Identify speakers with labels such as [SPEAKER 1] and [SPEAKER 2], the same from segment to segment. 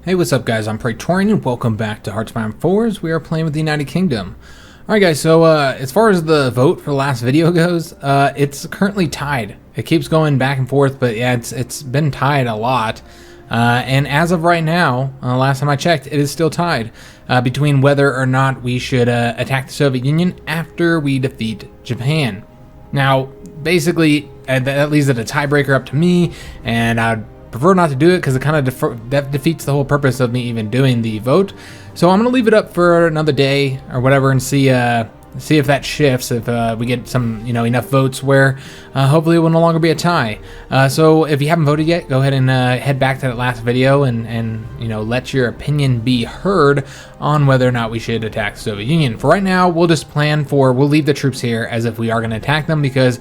[SPEAKER 1] Hey, what's up guys? I'm Praetorian and welcome back to Hearthstone 4s. We are playing with the United Kingdom. Alright guys, so as far as the vote for the last video goes, it's currently tied. It keeps going back and forth, but yeah, it's been tied a lot. And as of right now, last time I checked, it is still tied between whether or not we should attack the Soviet Union after we defeat Japan. Now, basically, that leaves it a tiebreaker up to me, and I'd prefer not to do it because it kind of that defeats the whole purpose of me even doing the vote. So I'm gonna leave it up for another day or whatever and see if that shifts, if we get some enough votes where hopefully it will no longer be a tie. So if you haven't voted yet, go ahead and head back to that last video and let your opinion be heard on whether or not we should attack the Soviet Union. For right now, we'll just we'll leave the troops here as if we are going to attack them because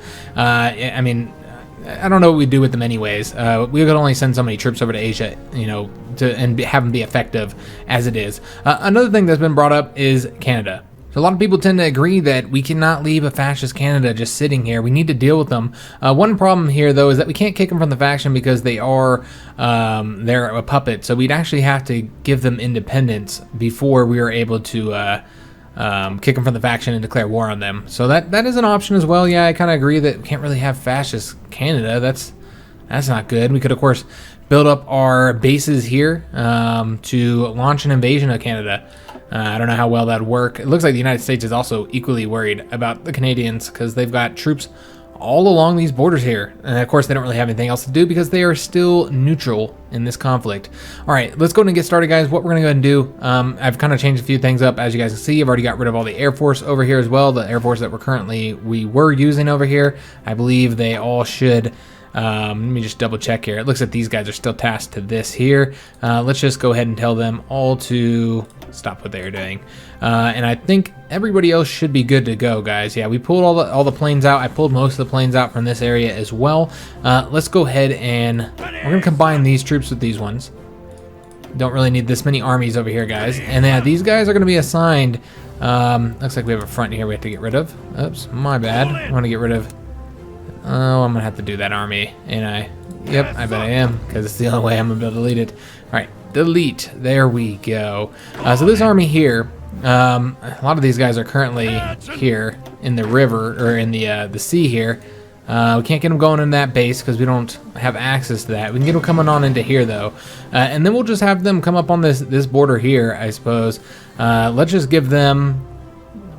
[SPEAKER 1] I don't know what we do with them anyways. We could only send so many troops over to Asia, and have them be effective as it is. Another thing that's been brought up is Canada. So a lot of people tend to agree that we cannot leave a fascist Canada just sitting here. We need to deal with them. One problem here, though, is that we can't kick them from the faction because they're a puppet. So we'd actually have to give them independence before we are able to kick them from the faction and declare war on them. So that is an option as well. Yeah, I kind of agree that we can't really have fascist Canada. That's not good. We could, of course, build up our bases here to launch an invasion of Canada. I don't know how well that'd work. It looks like the United States is also equally worried about the Canadians because they've got troops all along these borders here. And of course, they don't really have anything else to do because they are still neutral in this conflict. All right, let's go ahead and get started, guys. What we're gonna go ahead and do, I've kind of changed a few things up. As you guys can see, I've already got rid of all the Air Force over here as well. The Air Force that we were using over here. I believe they all should, let me just double check here. It looks like these guys are still tasked to this here. Let's just go ahead and tell them all to stop what they're doing. And I think everybody else should be good to go, guys. Yeah, we pulled all the planes out. I pulled most of the planes out from this area as well. Let's go ahead and we're gonna combine these troops with these ones. Don't really need this many armies over here, guys. And yeah, these guys are gonna be assigned. Looks like we have a front here we have to get rid of. Oops, my bad. I want to get rid of. Oh, I'm gonna have to do that army, and yep, I bet I am, because it's the only way I'm gonna be able to delete it. All right, delete. There we go. So this army here, a lot of these guys are currently here in the river or in the sea here. We can't get them going in that base because we don't have access to that. We can get them coming on into here though, and then we'll just have them come up on this border here, I suppose. Let's just give them.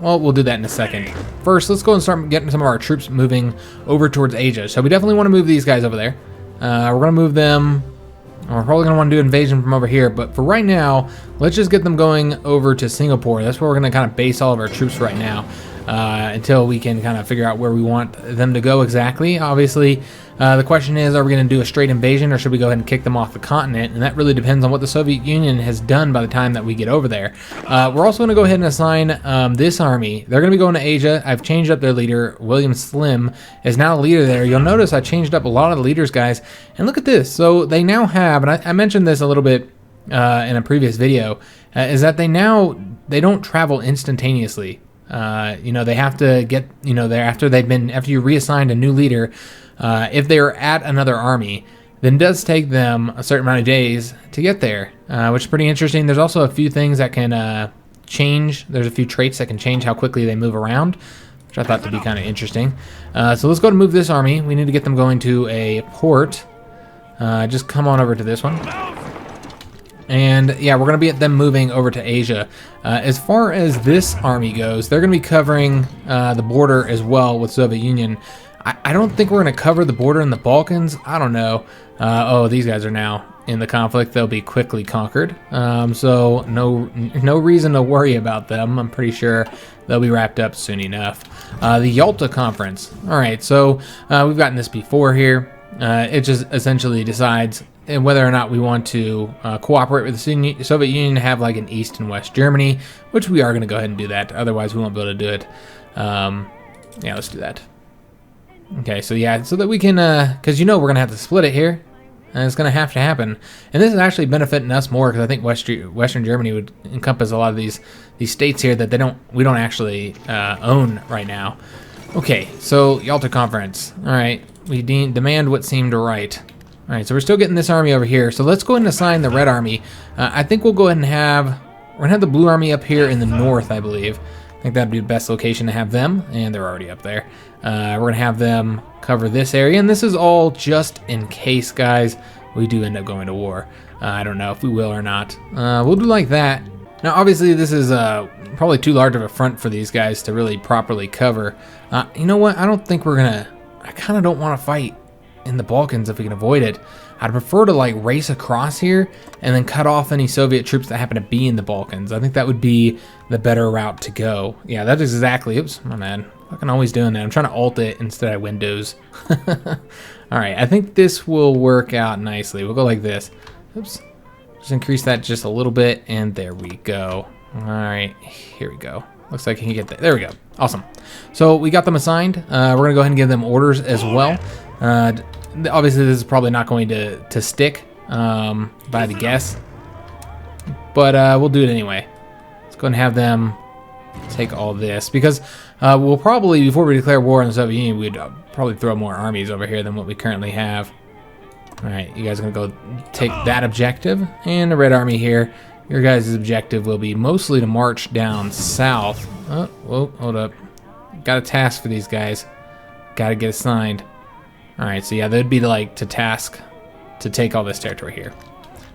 [SPEAKER 1] Well, we'll do that in a second. First, let's go and start getting some of our troops moving over towards Asia. So we definitely want to move these guys over there. We're going to move them. We're probably going to want to do invasion from over here. But for right now, let's just get them going over to Singapore. That's where we're going to kind of base all of our troops right now until we can kind of figure out where we want them to go exactly. Obviously, the question is, are we going to do a straight invasion or should we go ahead and kick them off the continent? And that really depends on what the Soviet Union has done by the time that we get over there. We're also going to go ahead and assign this army. They're going to be going to Asia. I've changed up their leader. William Slim is now leader there. You'll notice I changed up a lot of the leaders, guys. And look at this. So they now have, and I mentioned this a little bit in a previous video, is that they don't travel instantaneously. They have to get, after you reassign a new leader, if they're at another army, then it does take them a certain amount of days to get there, which is pretty interesting. There's also a few things that can change. There's a few traits that can change how quickly they move around, which I thought to be kind of interesting. So let's go and move this army. We need to get them going to a port. Just come on over to this one. And yeah, we're going to be at them moving over to Asia. As far as this army goes, they're going to be covering the border as well with Soviet Union. I don't think we're going to cover the border in the Balkans. I don't know. Oh, these guys are now in the conflict. They'll be quickly conquered. So no reason to worry about them. I'm pretty sure they'll be wrapped up soon enough. The Yalta Conference. All right, so we've gotten this before here. It just essentially decides whether or not we want to cooperate with the Soviet Union to have like an East and West Germany, which we are going to go ahead and do that. Otherwise, we won't be able to do it. Yeah, let's do that. Okay, so yeah, so that we can, because we're going to have to split it here, and it's going to have to happen. And this is actually benefiting us more because I think Western Germany would encompass a lot of these states here that we don't actually own right now. Okay, so Yalta Conference. All right, we demand what seemed right. All right, so we're still getting this army over here. So let's go ahead and assign the red army. I think we'll go ahead and we're gonna have the blue army up here in the north, I believe. I think that'd be the best location to have them, and they're already up there. We're gonna have them cover this area, and this is all just in case, guys, we do end up going to war. I don't know if we will or not. We'll do like that. Now, obviously, this is probably too large of a front for these guys to really properly cover. You know what? I don't think we're gonna. I kind of don't want to fight in the Balkans if we can avoid it. I'd prefer to like race across here and then cut off any Soviet troops that happen to be in the Balkans. I think that would be the better route to go. Yeah, that's exactly. Oops, my man. Fucking always doing that. I'm trying to alt it instead of Windows. All right, I think this will work out nicely. We'll go like this. Oops. Just increase that just a little bit, and there we go. All right, here we go. Looks like I can get that. There we go. Awesome. So we got them assigned. We're gonna go ahead and give them orders as well. Obviously, this is probably not going to stick, by the guess, but we'll do it anyway. Let's go ahead and have them take all this, because we'll probably, before we declare war on the Soviet Union, we'd probably throw more armies over here than what we currently have. All right, you guys are gonna go take that objective, and the red army here. Your guys' objective will be mostly to march down south. Oh, whoa, hold up. Got a task for these guys. Gotta get assigned. All right, so yeah, they'd be like to task to take all this territory here.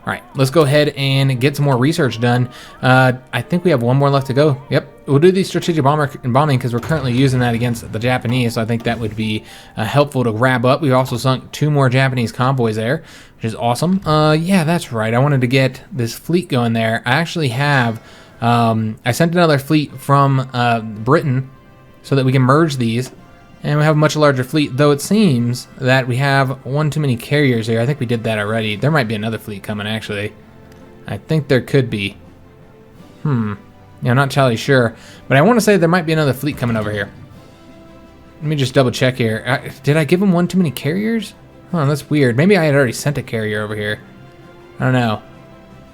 [SPEAKER 1] All right, let's go ahead and get some more research done. I think we have one more left to go. Yep, we'll do the strategic bombing because we're currently using that against the Japanese, so I think that would be helpful to grab up. We also sunk 2 more Japanese convoys there, which is awesome. Yeah, that's right. I wanted to get this fleet going there. I actually have, I sent another fleet from Britain so that we can merge these. And we have a much larger fleet, though it seems that we have one too many carriers here. I think we did that already. There might be another fleet coming, actually. I think there could be. Yeah, I'm not entirely sure. But I want to say there might be another fleet coming over here. Let me just double check here. Did I give them one too many carriers? Oh, that's weird. Maybe I had already sent a carrier over here. I don't know.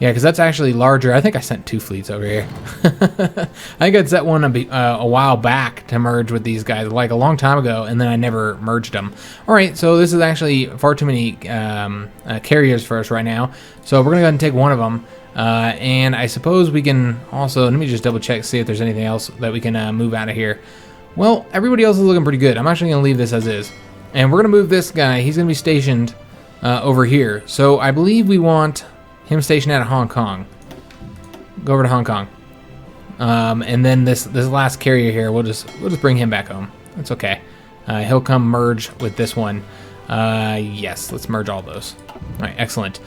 [SPEAKER 1] Yeah, because that's actually larger. I think I sent 2 fleets over here. I think I'd set one a while back to merge with these guys, like a long time ago, and then I never merged them. All right, so this is actually far too many carriers for us right now. So we're going to go ahead and take one of them. And I suppose we can also, let me just double check, see if there's anything else that we can move out of here. Well, everybody else is looking pretty good. I'm actually going to leave this as is. And we're going to move this guy. He's going to be stationed over here. So I believe we want him stationed out of Hong Kong. Go over to Hong Kong. And then this last carrier here, we'll just bring him back home. That's okay. He'll come merge with this one. Yes, let's merge all those. All right, excellent.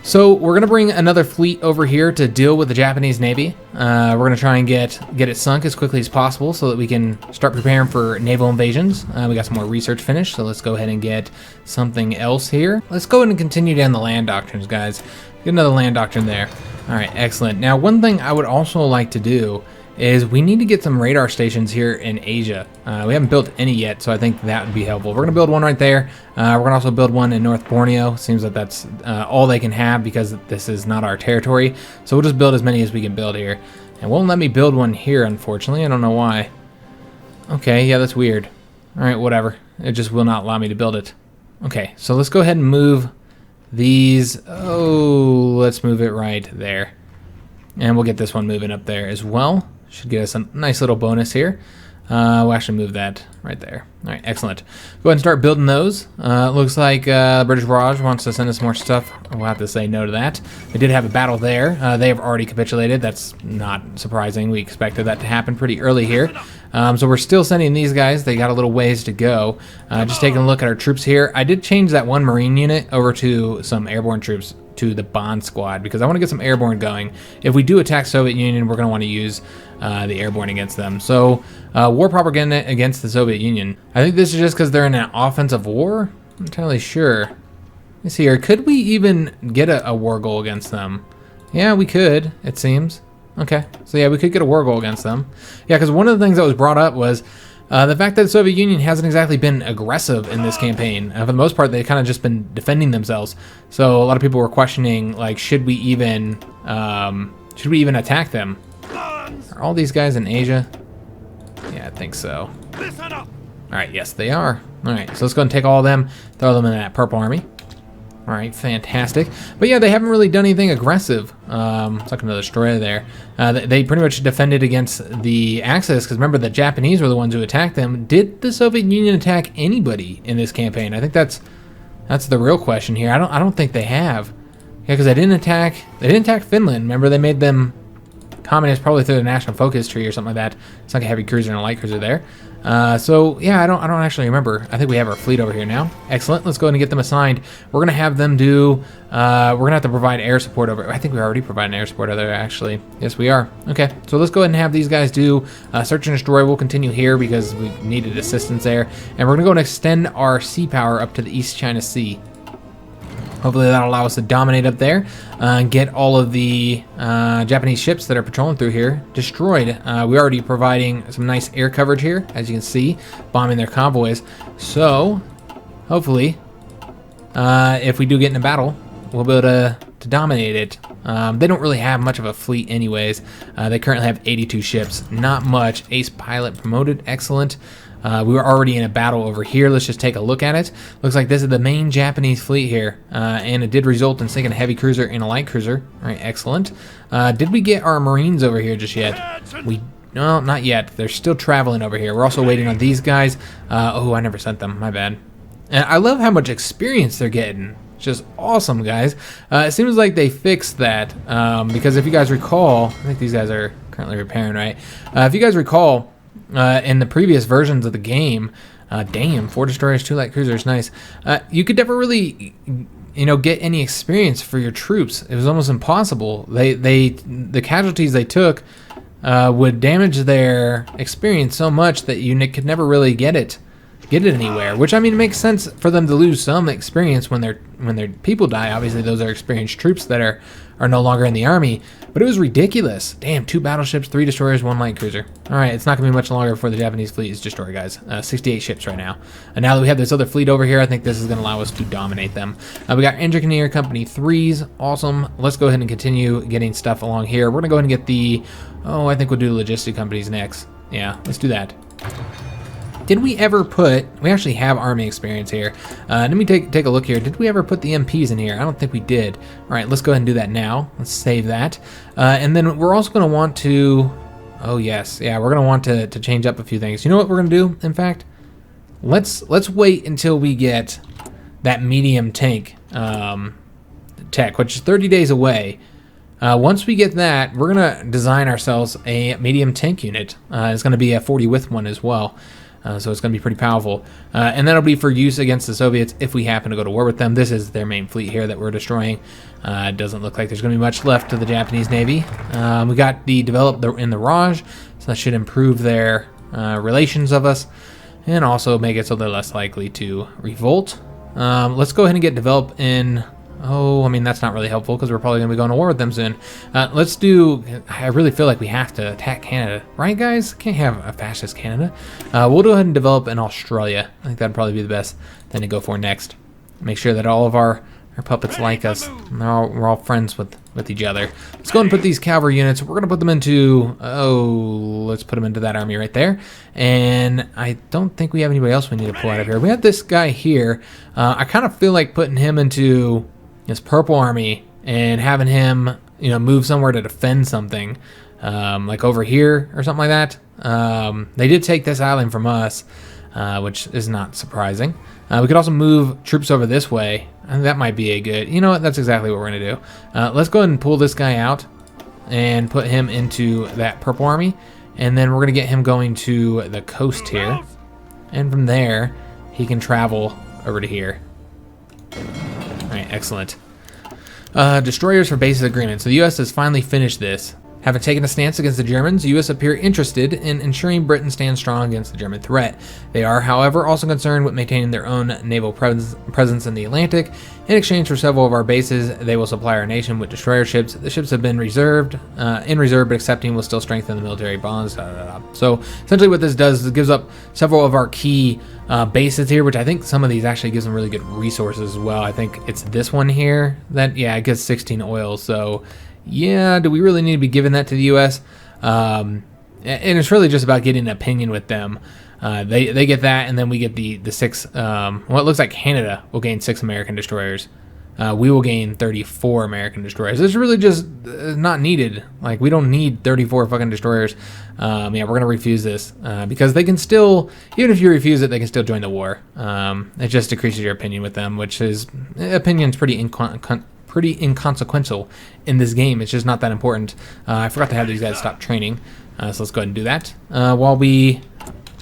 [SPEAKER 1] So we're gonna bring another fleet over here to deal with the Japanese Navy. We're gonna try and get it sunk as quickly as possible so that we can start preparing for naval invasions. We got some more research finished, so let's go ahead and get something else here. Let's go ahead and continue down the land doctrines, guys. Get another land doctrine there. All right, excellent. Now, one thing I would also like to do is we need to get some radar stations here in Asia. We haven't built any yet, so I think that would be helpful. We're gonna build one right there. We're gonna also build one in North Borneo. Seems like that's all they can have because this is not our territory. So we'll just build as many as we can build here. And won't let me build one here, unfortunately. I don't know why. Okay, yeah, that's weird. All right, whatever. It just will not allow me to build it. Okay, so let's go ahead and move these. Oh, let's move it right there. And we'll get this one moving up there as well. Should get us a nice little bonus here. We'll actually move that right there. All right, excellent. Go ahead and start building those. Looks like British Raj wants to send us more stuff. We'll have to say no to that. They did have a battle there. They have already capitulated. That's not surprising. We expected that to happen pretty early here. So we're still sending these guys. They got a little ways to go. Just taking a look at our troops here. I did change that one Marine unit over to some airborne troops, to the Bond Squad, because I want to get some airborne going. If we do attack Soviet Union, we're going to want to use the airborne against them. So war propaganda against the Soviet Union. I think this is just because they're in an offensive war. I'm not entirely sure. Let's see here. Could we even get a war goal against them? Yeah, we could, it seems. Okay, so yeah, we could get a war goal against them. Yeah, because one of the things that was brought up was the fact that the Soviet Union hasn't exactly been aggressive in this campaign. For the most part, they've kind of just been defending themselves. So a lot of people were questioning, like, should we even attack them? Are all these guys in Asia? Yeah, I think so. All right, yes, they are. All right, so let's go and take all of them, throw them in that purple army. All right, fantastic. But yeah, they haven't really done anything aggressive. It's like another destroyer there. They pretty much defended against the Axis, because remember, the Japanese were the ones who attacked them. Did the Soviet Union attack anybody in this campaign? I think that's the real question here. I don't think they have. Yeah, because they didn't attack Finland. Remember, they made them communist probably through the national focus tree or something like that. It's like a heavy cruiser and a light cruiser there. So yeah, I don't actually remember. I think we have our fleet over here now. Excellent. Let's go ahead and get them assigned. We're gonna have them do. We're gonna have to provide air support over. I think we already provided air support over there. Actually, yes, we are. Okay, so let's go ahead and have these guys do search and destroy. We'll continue here because we needed assistance there, and we're gonna go and extend our sea power up to the East China Sea. Hopefully that'll allow us to dominate up there and get all of the Japanese ships that are patrolling through here destroyed. We're already providing some nice air coverage here, as you can see, bombing their convoys. So, hopefully, if we do get in a battle, we'll be able to dominate it. They don't really have much of a fleet anyways. They currently have 82 ships. Not much. Ace pilot promoted. Excellent. We were already in a battle over here. Let's just take a look at it. Looks like this is the main Japanese fleet here, and it did result in sinking a heavy cruiser and a light cruiser. All right, excellent. Did we get our Marines over here just yet? No, not yet. They're still traveling over here. We're also waiting on these guys. Oh, I never sent them. My bad. And I love how much experience they're getting. Just awesome, guys. It seems like they fixed that because if you guys recall, I think these guys are currently repairing, right? If you guys recall, in the previous versions of the game, damn, 4 destroyers, 2 light cruisers, nice. You could never really, get any experience for your troops. It was almost impossible. The casualties they took would damage their experience so much that you could never really get it anywhere. Which, I mean, it makes sense for them to lose some experience when their people die. Obviously, those are experienced troops that are no longer in the army. But it was ridiculous. Damn, 2 battleships, 3 destroyers, 1 light cruiser. All right, it's not going to be much longer before the Japanese fleet is destroyed, guys. 68 ships right now. And now that we have this other fleet over here, I think this is going to allow us to dominate them. We got Engineer Company 3s. Awesome. Let's go ahead and continue getting stuff along here. We're going to go ahead and get the... Oh, I think we'll do logistic companies next. Yeah, let's do that. Did we ever put... We actually have army experience here. Let me take a look here. Did we ever put the MPs in here? I don't think we did. All right, let's go ahead and do that now. Let's save that. And then we're also going to want to... Oh, yes. Yeah, we're going to want to change up a few things. You know what we're going to do, in fact? Let's wait until we get that medium tank tech, which is 30 days away. Once we get that, we're going to design ourselves a medium tank unit. It's going to be a 40 width one as well. So it's going to be pretty powerful. And that'll be for use against the Soviets if we happen to go to war with them. This is their main fleet here that we're destroying. It doesn't look like there's going to be much left to the Japanese Navy. We got the developed in the Raj, so that should improve their relations of us and also make it so they're less likely to revolt. Let's go ahead and get developed in... Oh, I mean, that's not really helpful because we're probably going to be going to war with them soon. Let's do... I really feel like we have to attack Canada. Right, guys? Can't have a fascist Canada. We'll go ahead and develop in Australia. I think that'd probably be the best thing to go for next. Make sure that all of our puppets like us. We're all friends with each other. Let's go ahead and put these cavalry units. We're going to put them into... Oh, let's put them into that army right there. And I don't think we have anybody else we need to pull out of here. We have this guy here. I kind of feel like putting him into... this purple army and having him, move somewhere to defend something, like over here or something like that. They did take this island from us, which is not surprising. We could also move troops over this way. I think that might be a good, you know what, that's exactly what we're going to do. Let's go ahead and pull this guy out and put him into that purple army. And then we're going to get him going to the coast here. And from there, he can travel over to here. Alright, excellent. Destroyers for bases agreement. So the U.S. has finally finished this. Having taken a stance against the Germans, the U.S. appear interested in ensuring Britain stands strong against the German threat. They are, however, also concerned with maintaining their own naval presence in the Atlantic. In exchange for several of our bases, they will supply our nation with destroyer ships. The ships have been in reserve, but accepting will still strengthen the military bonds. So essentially what this does is it gives up several of our key bases here, which I think some of these actually gives them really good resources as well. I think it's this one here that, yeah, it gets 16 oil, so... Yeah, do we really need to be giving that to the U.S.? And it's really just about getting an opinion with them. They get that, and then we get the 6... well, it looks like Canada will gain 6 American destroyers. we will gain 34 American destroyers. This is really just not needed. Like, we don't need 34 fucking destroyers. Yeah, we're going to refuse this because they can still, even if you refuse it, they can still join the war. It just decreases your opinion with them, which is, opinion's pretty inconsequential in this game. It's just not that important. I forgot to have these guys stop training, so let's go ahead and do that. While we're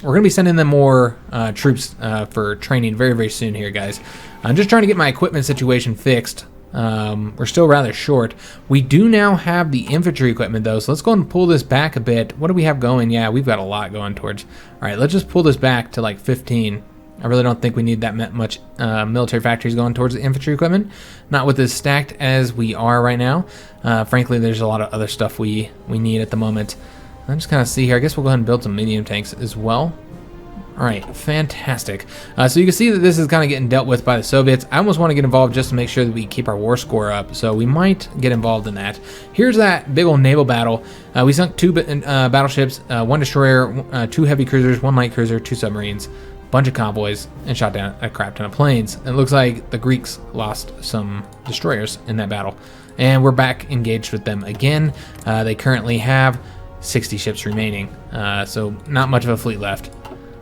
[SPEAKER 1] going to be sending them more troops for training very, very soon here, guys. I'm just trying to get my equipment situation fixed. We're still rather short. We do now have the infantry equipment, though, so let's go and pull this back a bit. What do we have going? Yeah, we've got a lot going towards. All right, let's just pull this back to like 15. I really don't think we need that much military factories going towards the infantry equipment. Not with as stacked as we are right now. Frankly, there's a lot of other stuff we need at the moment. I'm just kind of see here. I guess we'll go ahead and build some medium tanks as well. All right, fantastic. So you can see that this is kind of getting dealt with by the Soviets. I almost want to get involved just to make sure that we keep our war score up. So we might get involved in that. Here's that big old naval battle. We sunk 2 battleships, 1 destroyer, 2 heavy cruisers, 1 light cruiser, 2 submarines, bunch of convoys, and shot down a crap ton of planes. It looks like the Greeks lost some destroyers in that battle. And we're back engaged with them again. They currently have 60 ships remaining, so not much of a fleet left.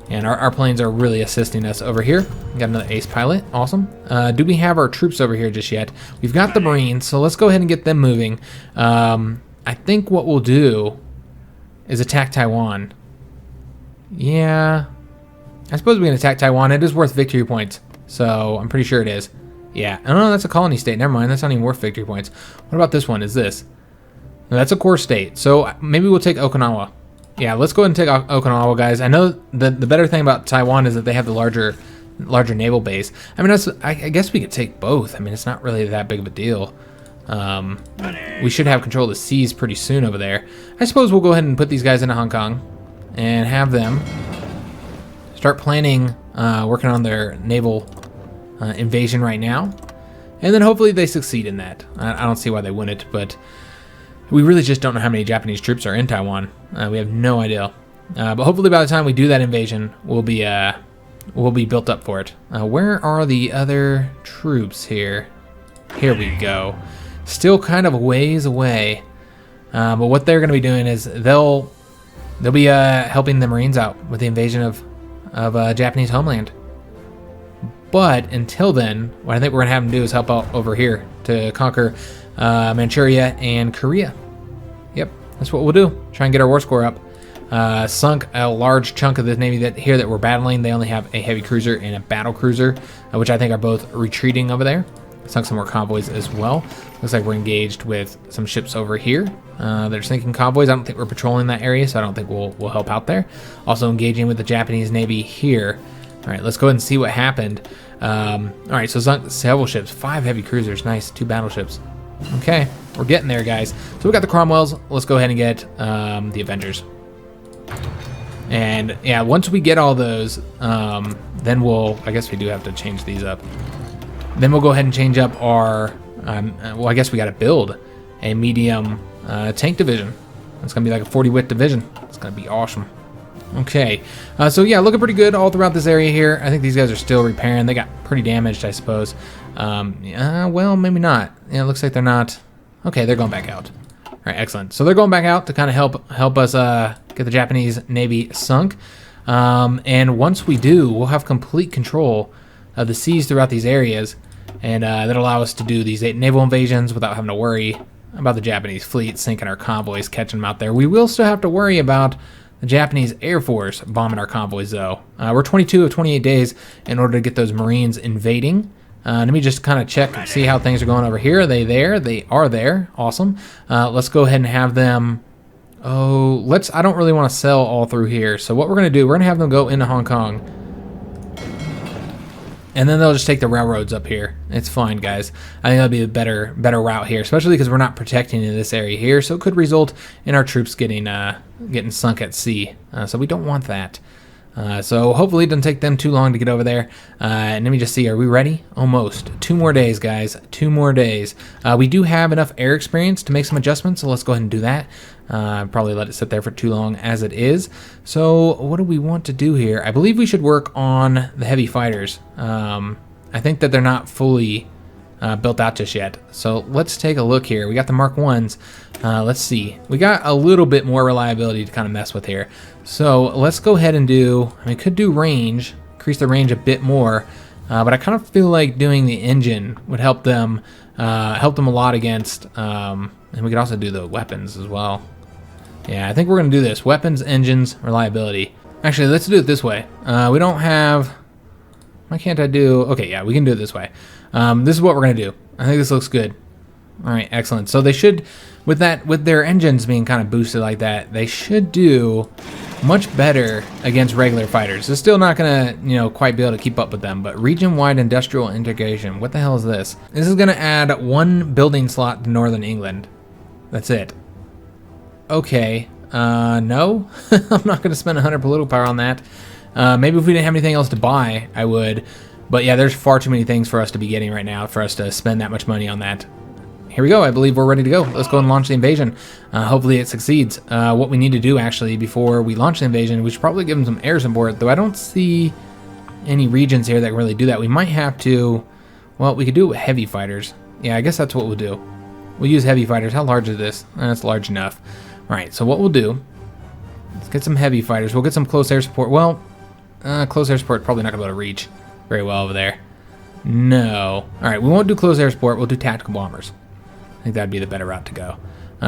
[SPEAKER 1] And our planes are really assisting us over here. We got another ace pilot, awesome. Do we have our troops over here just yet? We've got the Marines, so let's go ahead and get them moving. I think what we'll do is attack Taiwan. Yeah, I suppose we can attack Taiwan. It is worth victory points, so I'm pretty sure it is. Yeah, oh no, that's a colony state. Never mind, that's not even worth victory points. What about this one? Is this? No, that's a core state, so maybe we'll take Okinawa. Yeah, let's go ahead and take Okinawa, guys. I know the better thing about Taiwan is that they have the larger naval base. I mean, I guess we could take both. I mean, it's not really that big of a deal. We should have control of the seas pretty soon over there. I suppose we'll go ahead and put these guys into Hong Kong and have them start planning, working on their naval invasion right now. And then hopefully they succeed in that. I don't see why they wouldn't, but we really just don't know how many Japanese troops are in Taiwan. We have no idea. But hopefully by the time we do that invasion, we'll be built up for it. Where are the other troops here? Here we go. Still kind of a ways away. But what they're going to be doing is they'll be helping the Marines out with the invasion of Japanese homeland. But until then, what I think we're going to have them do is help out over here to conquer Manchuria and Korea. Yep, that's what we'll do. Try and get our war score up. Sunk a large chunk of the Navy that we're battling. They only have a heavy cruiser and a battle cruiser, which I think are both retreating over there. Sunk some more convoys as well. Looks like we're engaged with some ships over here. They're sinking convoys. I don't think we're patrolling that area, so I don't think we'll help out there. Also engaging with the Japanese Navy here. All right, let's go ahead and see what happened. All right, so sunk several ships, 5 heavy cruisers, nice, 2 battleships. Okay, we're getting there, guys. So we got the Cromwells. Let's go ahead and get the Avengers. And yeah, once we get all those, then I guess we do have to change these up. Then we'll go ahead and change up our, well, I guess we got to build a medium tank division. It's going to be like a 40-wit division. It's going to be awesome. Okay, so yeah, looking pretty good all throughout this area here. I think these guys are still repairing. They got pretty damaged, I suppose. Well, maybe not. Yeah, it looks like they're not. Okay, they're going back out. All right, excellent. So they're going back out to kind of help us get the Japanese Navy sunk. And once we do, we'll have complete control of the seas throughout these areas, and that'll allow us to do these 8 naval invasions without having to worry about the Japanese fleet sinking our convoys, catching them out there. We will still have to worry about the Japanese Air Force bombing our convoys, though. We're 22 of 28 days in order to get those Marines invading. Let me just kind of check and see how things are going over here. Are they there? They are there. Awesome. Let's go ahead and have them. I don't really want to sell all through here. So what we're going to do, we're going to have them go into Hong Kong. And then they'll just take the railroads up here. It's fine, guys. I think that'll be a better route here, especially because we're not protecting in this area here. So it could result in our troops getting sunk at sea. So we don't want that. So hopefully it doesn't take them too long to get over there. And let me just see, are we ready? Almost. 2 more days, guys. 2 more days. We do have enough air experience to make some adjustments, so let's go ahead and do that. Probably let it sit there for too long as it is. So what do we want to do here? I believe we should work on the heavy fighters. I think that they're not fully built out just yet. So let's take a look here. We got the Mark 1s. Let's see. We got a little bit more reliability to kind of mess with here. So let's go ahead and do, I mean, could do range, increase the range a bit more, but I kind of feel like doing the engine would help them a lot against, and we could also do the weapons as well. Yeah, I think we're going to do this. Weapons, engines, reliability. Actually, let's do it this way. We don't have, why can't I do, okay, yeah, we can do it this way. This is what we're going to do. I think this looks good. All right, excellent. So they should, with their engines being kind of boosted like that, they should do much better against regular fighters. They're still not going to, quite be able to keep up with them, but region-wide industrial integration, what the hell is this? This is going to add 1 building slot to Northern England. That's it. Okay, no, I'm not going to spend 100 political power on that. Maybe if we didn't have anything else to buy, I would. But yeah, there's far too many things for us to be getting right now for us to spend that much money on that. Here we go. I believe we're ready to go. Let's go and launch the invasion. Hopefully it succeeds. What we need to do actually before we launch the invasion, we should probably give them some air support, though I don't see any regions here that can really do that. We might have to, well, we could do it with heavy fighters. Yeah, I guess that's what we'll do. We'll use heavy fighters. How large is this? That's large enough. All right, so what we'll do, let's get some heavy fighters. We'll get some close air support. Well, close air support probably not going to be able to reach very well over there. No. All right, we won't do close air support. We'll do tactical bombers. I think that'd be the better route to go.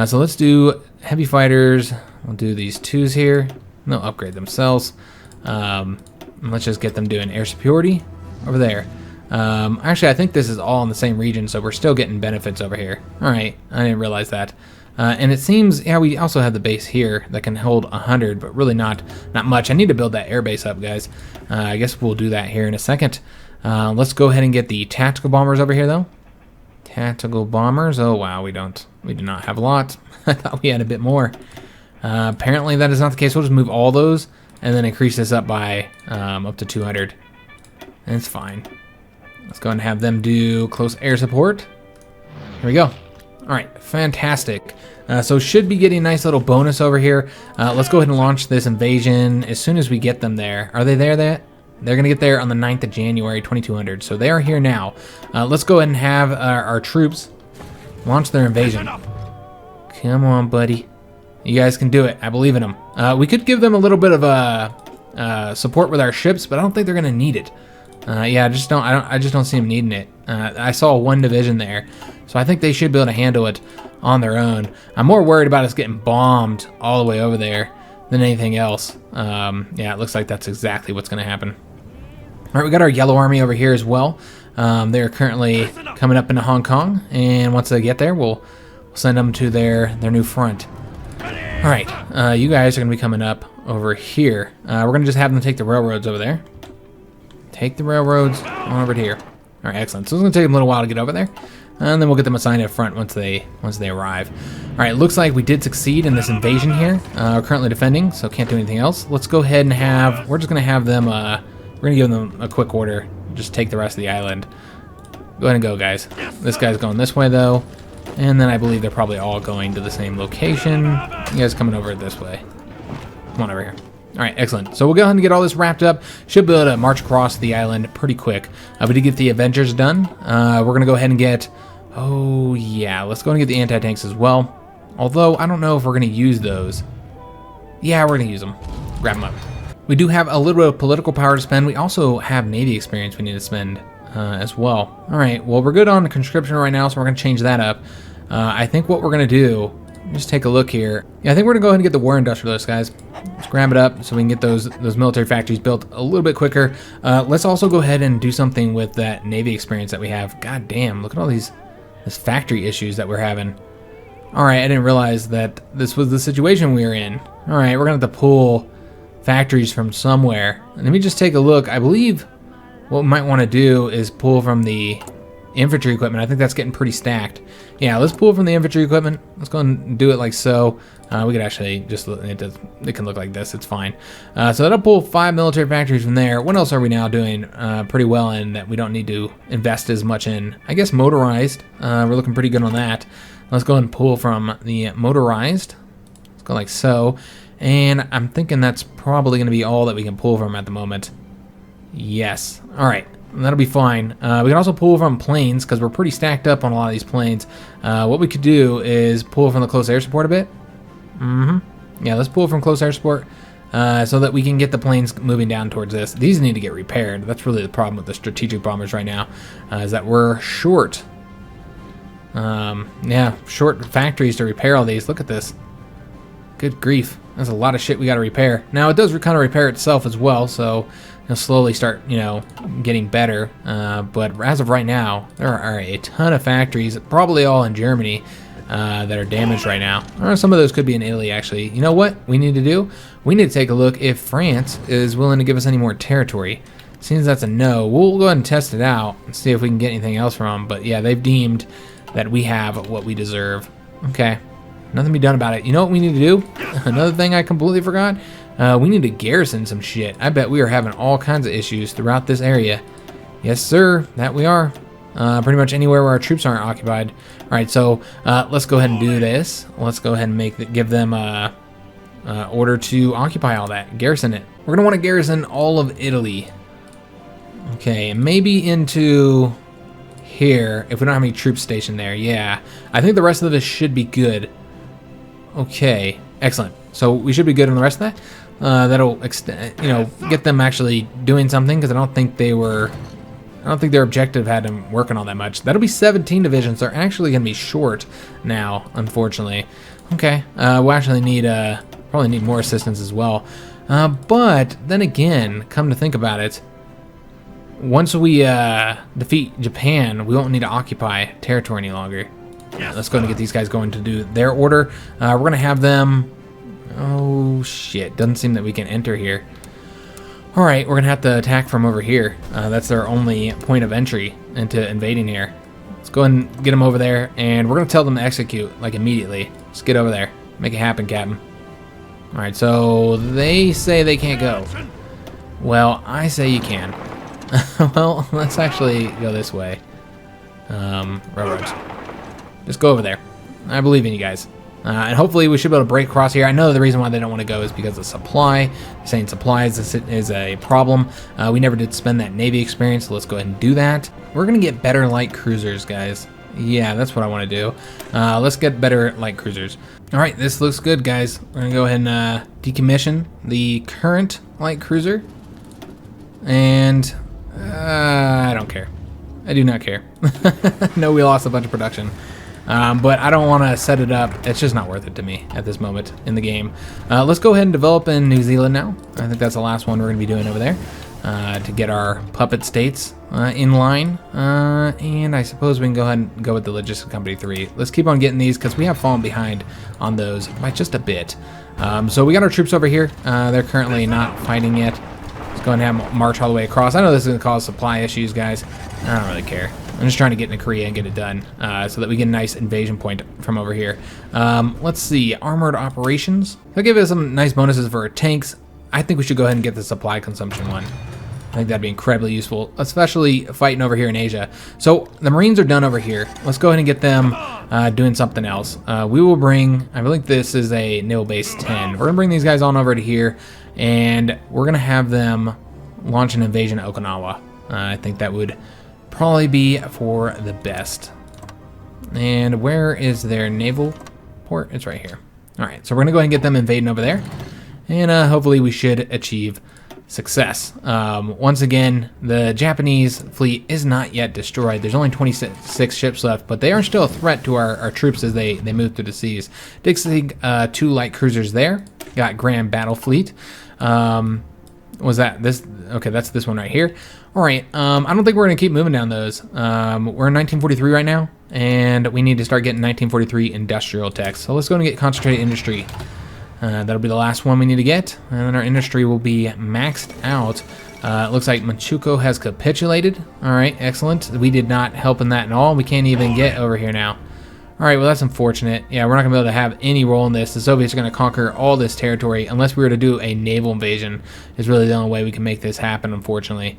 [SPEAKER 1] So let's do heavy fighters. We'll do these 2s here. They'll upgrade themselves. And let's just get them doing air superiority over there. Actually, I think this is all in the same region, so we're still getting benefits over here. All right, I didn't realize that. And it seems, yeah, we also have the base here that can hold 100, but really not much. I need to build that air base up, guys. I guess we'll do that here in a second. Let's go ahead and get the tactical bombers over here, though. Tactical bombers. Oh, wow, we do not have a lot. I thought we had a bit more. Apparently, that is not the case. We'll just move all those and then increase this up by up to 200. And it's fine. Let's go ahead and have them do close air support. Here we go. All right, fantastic. So should be getting a nice little bonus over here. Let's go ahead and launch this invasion as soon as we get them there. Are they there yet? They're going to get there on the 9th of January, 2200. So they are here now. Let's go ahead and have our troops launch their invasion. Come on, buddy. You guys can do it. I believe in them. We could give them a little bit of support with our ships, but I don't think they're going to need it. Yeah, I just don't see them needing it. I saw 1 division there, so I think they should be able to handle it on their own. I'm more worried about us getting bombed all the way over there than anything else. Yeah, it looks like that's exactly what's going to happen. All right, we got our yellow army over here as well. They're currently coming up into Hong Kong, and once they get there, we'll send them to their new front. All right, you guys are going to be coming up over here. We're going to just have them take the railroads over there. Take the railroads on over to here. All right, excellent. So it's going to take them a little while to get over there, and then we'll get them assigned up front once they arrive. All right, it looks like we did succeed in this invasion here. We're currently defending, so can't do anything else. Let's go ahead and have, we're just going to have them, we're going to give them a quick order. Just take the rest of the island. Go ahead and go, guys. This guy's going this way, though, and then I believe they're probably all going to the same location. You guys coming over this way. Come on over here. All right, excellent. So we'll go ahead and get all this wrapped up. Should be able to march across the island pretty quick. We did get the Avengers done. We're going to go ahead and get, oh yeah, let's go and get the anti-tanks as well. Although, I don't know if we're going to use those. Yeah, we're going to use them. Grab them up. We do have a little bit of political power to spend. We also have Navy experience we need to spend as well. All right, well, we're good on conscription right now, so we're going to change that up. I think what we're going to do, just take a look here. Yeah, I think we're going to go ahead and get the war industrialists, guys. Let's grab it up so we can get those military factories built a little bit quicker. Let's also go ahead and do something with that Navy experience that we have. God damn, look at all these factory issues that we're having. All right, I didn't realize that this was the situation we were in. All right, we're going to have to pull factories from somewhere. Let me just take a look. I believe what we might want to do is pull from the infantry equipment. I think that's getting pretty stacked. Yeah, let's pull from the infantry equipment. Let's go and do it like so. We could actually just, it can look like this. It's fine. So that'll pull 5 military factories from there. What else are we now doing pretty well in that we don't need to invest as much in? I guess motorized. We're looking pretty good on that. Let's go and pull from the motorized. Let's go like so. And I'm thinking that's probably going to be all that we can pull from at the moment. Yes. All right. That'll be fine. We can also pull from planes because we're pretty stacked up on a lot of these planes. What we could do is pull from the close air support a bit. Yeah, let's pull from close air support so that we can get the planes moving down towards this. These need to get repaired. That's really the problem with the strategic bombers right now, is that we're short. Yeah, short factories to repair all these. Look at this. Good grief. That's a lot of shit we got to repair. Now, it does kind of repair itself as well, so it'll slowly start, you know, getting better. But as of right now, there are a ton of factories, probably all in Germany, that are damaged right now. Or some of those could be in Italy, actually. You know what we need to do? We need to take a look if France is willing to give us any more territory. Seems that's a no. We'll go ahead and test it out and see if we can get anything else from them. But yeah, they've deemed that we have what we deserve. Okay. Nothing to be done about it. You know what we need to do? Another thing I completely forgot. We need to garrison some shit. I bet we are having all kinds of issues throughout this area. Yes, sir. That we are. Pretty much anywhere where our troops aren't occupied. All right, so let's go ahead and do this. Let's go ahead and give them order to occupy all that. Garrison it. We're going to want to garrison all of Italy. Okay, maybe into here if we don't have any troops stationed there. Yeah, I think the rest of this should be good. Okay, excellent. So we should be good on the rest of that. That'll extend, you know, get them actually doing something, because I don't think their objective had them working on that much. That'll be 17 divisions. They're actually going to be short now, unfortunately. Okay, we'll actually need probably need more assistance as well. But then again, come to think about it, once we defeat Japan, we won't need to occupy territory any longer. Yeah, let's go and get these guys going to do their order. We're going to have them... Oh, shit. Doesn't seem that we can enter here. All right, we're going to have to attack from over here. That's their only point of entry into invading here. Let's go and get them over there, and we're going to tell them to execute, like, immediately. Let's get over there. Make it happen, Captain. All right, so they say they can't go. Well, I say you can. Well, let's actually go this way. Railroads. Just go over there. I believe in you guys. And hopefully we should be able to break across here. I know the reason why they don't want to go is because of supply. They're saying supply is a problem. We never did spend that Navy experience, so let's go ahead and do that. We're going to get better light cruisers, guys. Yeah, that's what I want to do. Let's get better light cruisers. All right, this looks good, guys. We're going to go ahead and decommission the current light cruiser. And I don't care. I do not care. No, we lost a bunch of production. But I don't want to set it up. It's just not worth it to me at this moment in the game. Let's go ahead and develop in New Zealand now. I think that's the last one we're going to be doing over there to get our puppet states in line. And I suppose we can go ahead and go with the Logistics Company 3. Let's keep on getting these because we have fallen behind on those by just a bit. So we got our troops over here. They're currently not fighting yet. Let's go ahead and have them march all the way across. I know this is going to cause supply issues, guys. I don't really care. I'm just trying to get into Korea and get it done so that we get a nice invasion point from over here. Let's see, armored operations. They'll give us some nice bonuses for our tanks. I think we should go ahead and get the supply consumption one. I think that'd be incredibly useful, especially fighting over here in Asia. So the Marines are done over here. Let's go ahead and get them doing something else. We will bring, I believe this is a Naval Base 10. We're gonna bring these guys on over to here, and we're gonna have them launch an invasion of Okinawa. I think that would probably be for the best. And where is their naval port? It's right here. All right, so we're gonna go ahead and get them invading over there, and hopefully we should achieve success. Once again, the Japanese fleet is not yet destroyed. There's only 26 ships left, but they are still a threat to our troops as they move through the seas. Did see 2 light cruisers there. Got Grand Battle Fleet. Was that this? Okay, that's this one right here. All right, I don't think we're going to keep moving down those. We're in 1943 right now, and we need to start getting 1943 industrial techs. So let's go and get concentrated industry. That'll be the last one we need to get, and then our industry will be maxed out. It looks like Manchukuo has capitulated. All right, excellent. We did not help in that at all. We can't even get over here now. All right, well, that's unfortunate. Yeah, we're not going to be able to have any role in this. The Soviets are going to conquer all this territory unless we were to do a naval invasion. Is really the only way we can make this happen, unfortunately.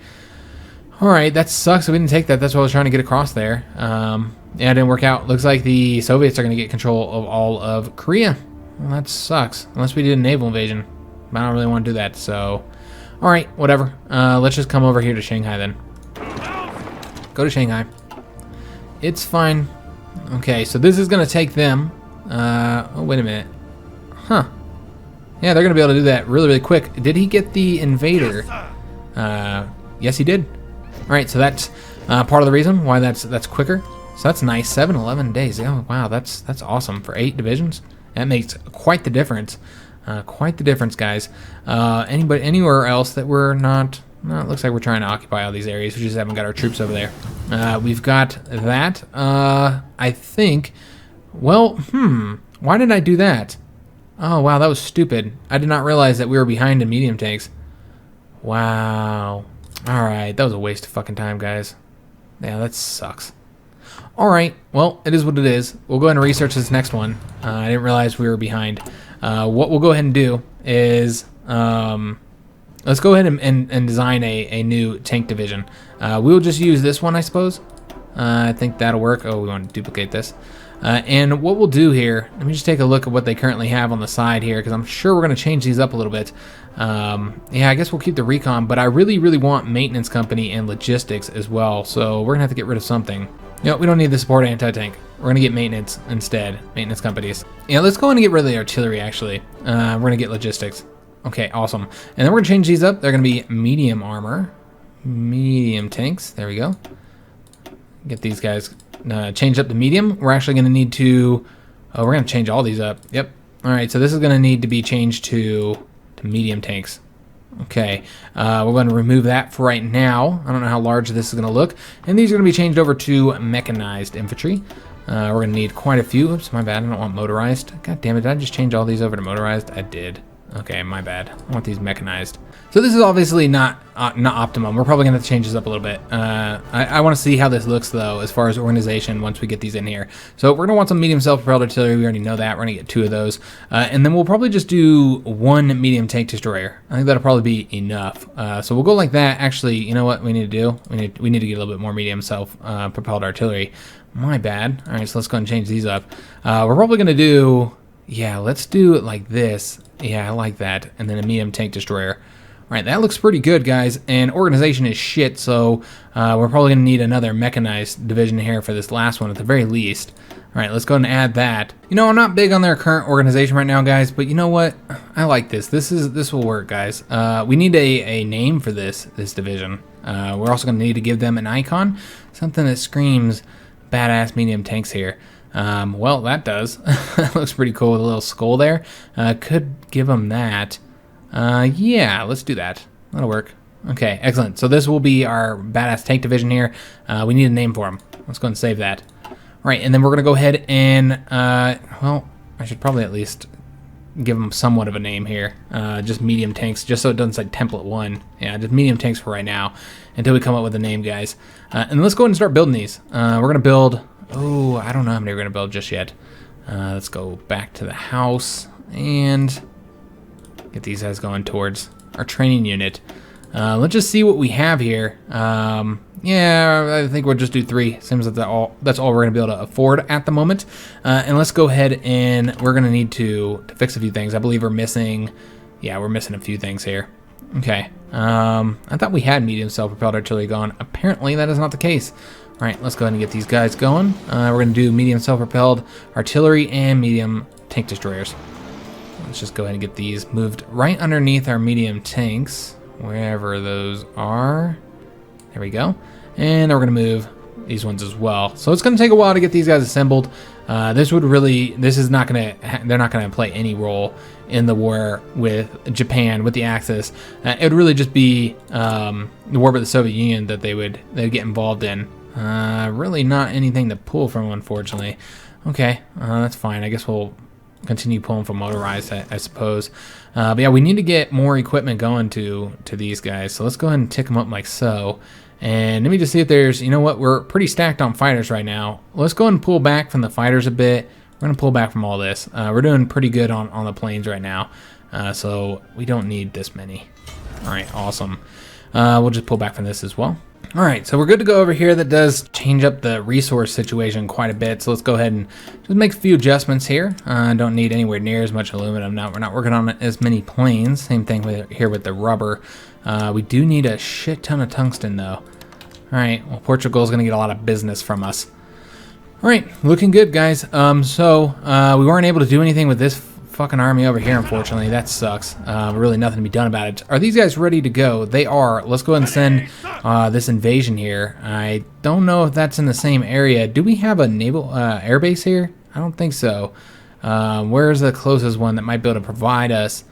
[SPEAKER 1] All right, that sucks. We didn't take that. That's what I was trying to get across there. Yeah, it didn't work out. Looks like the Soviets are going to get control of all of Korea. Well, that sucks. Unless we did a naval invasion. I don't really want to do that, so... All right, whatever. Let's just come over here to Shanghai then. Go to Shanghai. It's fine. Okay, so this is going to take them. Oh, wait a minute. Huh. Yeah, they're going to be able to do that really, really quick. Did he get the invader? Yes, he did. All right, so that's part of the reason why that's quicker. So that's nice. 7-11 days. Oh, wow, that's awesome for 8 divisions. That makes quite the difference. Quite the difference, guys. Anywhere else that we're not... No, it looks like we're trying to occupy all these areas. We just haven't got our troops over there. We've got that. I think... Well, why did I do that? Oh, wow, that was stupid. I did not realize that we were behind in medium tanks. Wow. Alright, that was a waste of fucking time, guys. Yeah, that sucks. Alright, well, it is what it is. We'll go ahead and research this next one. I didn't realize we were behind. What we'll go ahead and do is... let's go ahead and design a new tank division. We'll just use this one, I suppose. I think that'll work. Oh, we want to duplicate this. And what we'll do here, let me just take a look at what they currently have on the side here, because I'm sure we're going to change these up a little bit. Yeah, I guess we'll keep the recon, but I really, really want maintenance company and logistics as well, so we're going to have to get rid of something. You know, we don't need the support anti-tank. We're going to get maintenance instead, maintenance companies. Yeah, let's go ahead and get rid of the artillery, actually. We're going to get logistics. Okay, awesome. And then we're going to change these up. They're going to be medium armor, medium tanks. There we go. Get these guys changed up to medium. We're actually going to need to... Oh, we're going to change all these up. Yep. All right, so this is going to need to be changed to medium tanks. Okay, we're going to remove that for right now. I don't know how large this is going to look. And these are going to be changed over to mechanized infantry. We're going to need quite a few. Oops, my bad. I don't want motorized. God damn it, did I just change all these over to motorized? I did. Okay, my bad. I want these mechanized. So this is obviously not optimum. We're probably going to have to change this up a little bit. I want to see how this looks, though, as far as organization once we get these in here. So we're going to want some medium self-propelled artillery. We already know that. We're going to get 2 of those. And then we'll probably just do 1 medium tank destroyer. I think that'll probably be enough. So we'll go like that. Actually, you know what we need to do? We need to get a little bit more medium self-propelled artillery. My bad. All right, so let's go and change these up. We're probably going to do... Yeah, let's do it like this. Yeah, I like that. And then a medium tank destroyer. All right, that looks pretty good, guys. And organization is shit, so we're probably going to need another mechanized division here for this last one at the very least. All right, let's go ahead and add that. You know, I'm not big on their current organization right now, guys, but you know what? I like this. This will work, guys. We need a name for this division. We're also going to need to give them an icon, something that screams badass medium tanks here. Well, that does. That looks pretty cool with a little skull there. Could give them that. Yeah, let's do that. That'll work. Okay, excellent. So this will be our badass tank division here. We need a name for them. Let's go and save that. All right, and then we're going to go ahead and, well, I should probably at least give them somewhat of a name here. Just medium tanks, just so it doesn't say template 1. Yeah, just medium tanks for right now until we come up with a name, guys. And let's go ahead and start building these. We're going to build... Oh, I don't know how many we're going to build just yet. Let's go back to the house and get these guys going towards our training unit. Let's just see what we have here. Yeah, I think we'll just do 3. Seems like that's all we're going to be able to afford at the moment. And let's go ahead and we're going to need to fix a few things. I believe we're missing... Yeah, we're missing a few things here. Okay. I thought we had medium self-propelled artillery going. Apparently, that is not the case. All right, let's go ahead and get these guys going. We're going to do medium self-propelled artillery and medium tank destroyers. Let's just go ahead and get these moved right underneath our medium tanks, wherever those are. There we go. And then we're going to move these ones as well. So it's going to take a while to get these guys assembled. This is not going to, they're not going to play any role in the war with Japan, with the Axis. It would really just be the war with the Soviet Union that they'd get involved in. Really not anything to pull from, unfortunately. Okay, that's fine. I guess we'll continue pulling from motorized, I suppose. But yeah, we need to get more equipment going to these guys. So let's go ahead and tick them up like so. And let me just see if there's, you know what, we're pretty stacked on fighters right now. Let's go ahead and pull back from the fighters a bit. We're going to pull back from all this. We're doing pretty good on the planes right now. So we don't need this many. All right, awesome. We'll just pull back from this as well. All right, so we're good to go over here. That does change up the resource situation quite a bit. So let's go ahead and just make a few adjustments here. Don't need anywhere near as much aluminum now. We're not working on as many planes. Same thing here with the rubber. We do need a shit ton of tungsten though. Alright, well, Portugal's going to get a lot of business from us. Alright, looking good, guys. We weren't able to do anything with this fucking army over here, unfortunately. That sucks. Really nothing to be done about it. Are these guys ready to go? They are. Let's go ahead and send this invasion here. I don't know if that's in the same area. Do we have a naval air base here? I don't think so. Where's the closest one that might be able to provide us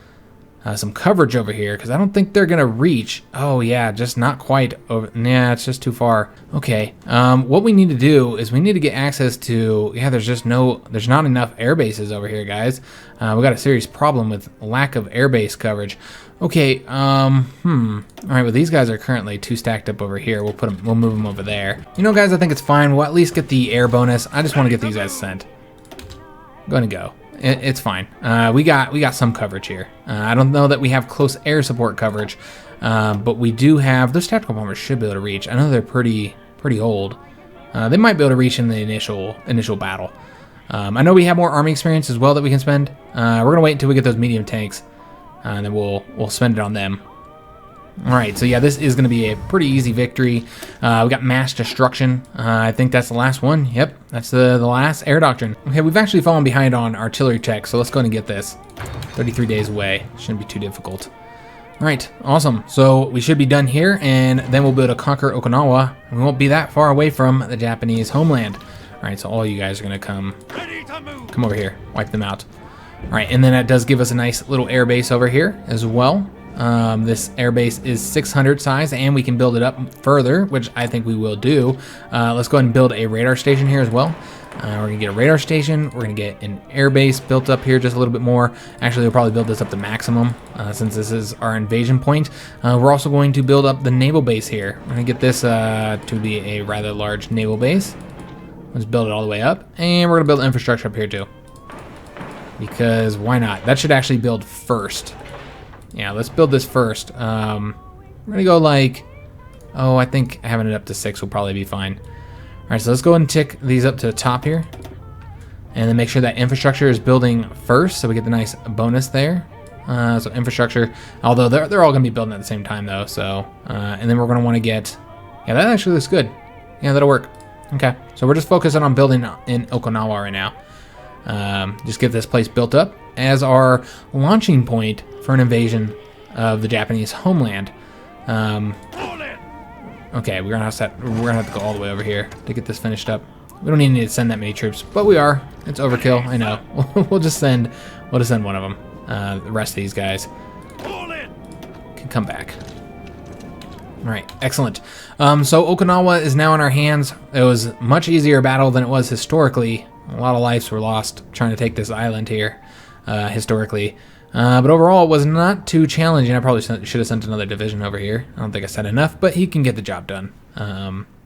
[SPEAKER 1] some coverage over here? Because I don't think they're going to reach. Oh, yeah, just not quite over. Yeah, it's just too far. Okay. What we need to do is we need to get access to... Yeah, there's not enough air bases over here, guys. We got a serious problem with lack of air base coverage. Okay, all right, well, these guys are currently 2 stacked up over here. We'll move them over there. You know, guys, I think it's fine. We'll at least get the air bonus. I just want to get these guys sent. Going to go. It's fine. We got some coverage here. I don't know that we have close air support coverage, but we do have... Those tactical bombers should be able to reach. I know they're pretty old. They might be able to reach in the initial battle. I know we have more army experience as well that we can spend. We're gonna wait until we get those medium tanks, and then we'll spend it on them. All right, so yeah, this is going to be a pretty easy victory. We got mass destruction. I think that's the last one. Yep, that's the last air doctrine. Okay, we've actually fallen behind on artillery tech, so let's go ahead and get this. 33 days away. Shouldn't be too difficult. All right, awesome. So we should be done here, and then we'll be able to conquer Okinawa. We won't be that far away from the Japanese homeland. All right, so all you guys are going to come over here, wipe them out. All right, and then that does give us a nice little air base over here as well. This airbase is 600 size, and we can build it up further, which I think we will do. Let's go ahead and build a radar station here as well. We're going to get a radar station. We're going to get an airbase built up here just a little bit more. Actually, we'll probably build this up to maximum since this is our invasion point. We're also going to build up the naval base here. We're going to get this to be a rather large naval base. Let's build it all the way up, and we're going to build infrastructure up here too. Because why not? That should actually build first. Yeah, let's build this first. We're gonna go like, I think having it up to 6 will probably be fine. All right, so let's go ahead and tick these up to the top here, and then make sure that infrastructure is building first, so we get the nice bonus there. So infrastructure, although they're all gonna be building at the same time though. So, and then we're gonna want to get, yeah, that actually looks good. Yeah, that'll work. Okay, so we're just focusing on building in Okinawa right now. Just get this place built up as our launching point for an invasion of the Japanese homeland. Okay, we're gonna have to go all the way over here to get this finished up. We don't even need to send that many troops, but we are. It's overkill. I know. We'll just send one of them. The rest of these guys can come back. All right, excellent. So Okinawa is now in our hands. It was a much easier battle than it was historically. A lot of lives were lost trying to take this island here, historically. But overall, it was not too challenging. I probably should have sent another division over here. I don't think I said enough, but he can get the job done.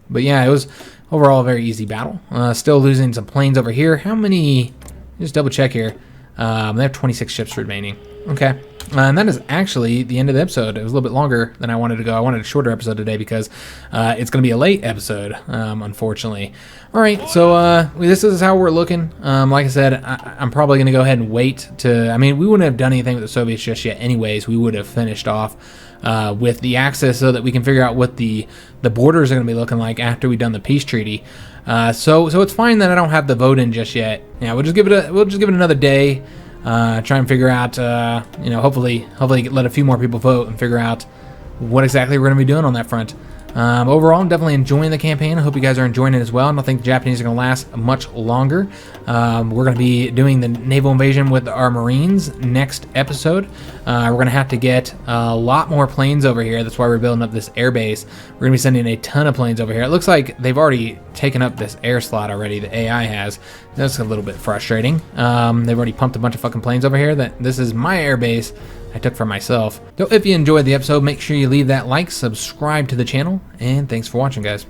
[SPEAKER 1] But yeah, it was overall a very easy battle. Still losing some planes over here. How many? Just double check here. They have 26 ships remaining. Okay. And that is actually the end of the episode. It was a little bit longer than I wanted to go. I wanted a shorter episode today because it's going to be a late episode, unfortunately. All right, so this is how we're looking. Like I said, I'm probably going to go ahead and wait to... I mean, we wouldn't have done anything with the Soviets just yet anyways. We would have finished off with the Axis so that we can figure out what the borders are going to be looking like after we've done the peace treaty. So it's fine that I don't have the vote in just yet. Yeah, we'll just give it another day. Try and figure out, hopefully let a few more people vote and figure out what exactly we're going to be doing on that front. Overall, I'm definitely enjoying the campaign. I hope you guys are enjoying it as well. I don't think the Japanese are going to last much longer. We're going to be doing the naval invasion with our Marines next episode. We're going to have to get a lot more planes over here. That's why we're building up this air base. We're going to be sending a ton of planes over here. It looks like they've already taken up this air slot already. The AI has. That's a little bit frustrating. They've already pumped a bunch of fucking planes over here. This is my air base I took for myself. So if you enjoyed the episode, make sure you leave that like, subscribe to the channel, and thanks for watching, guys.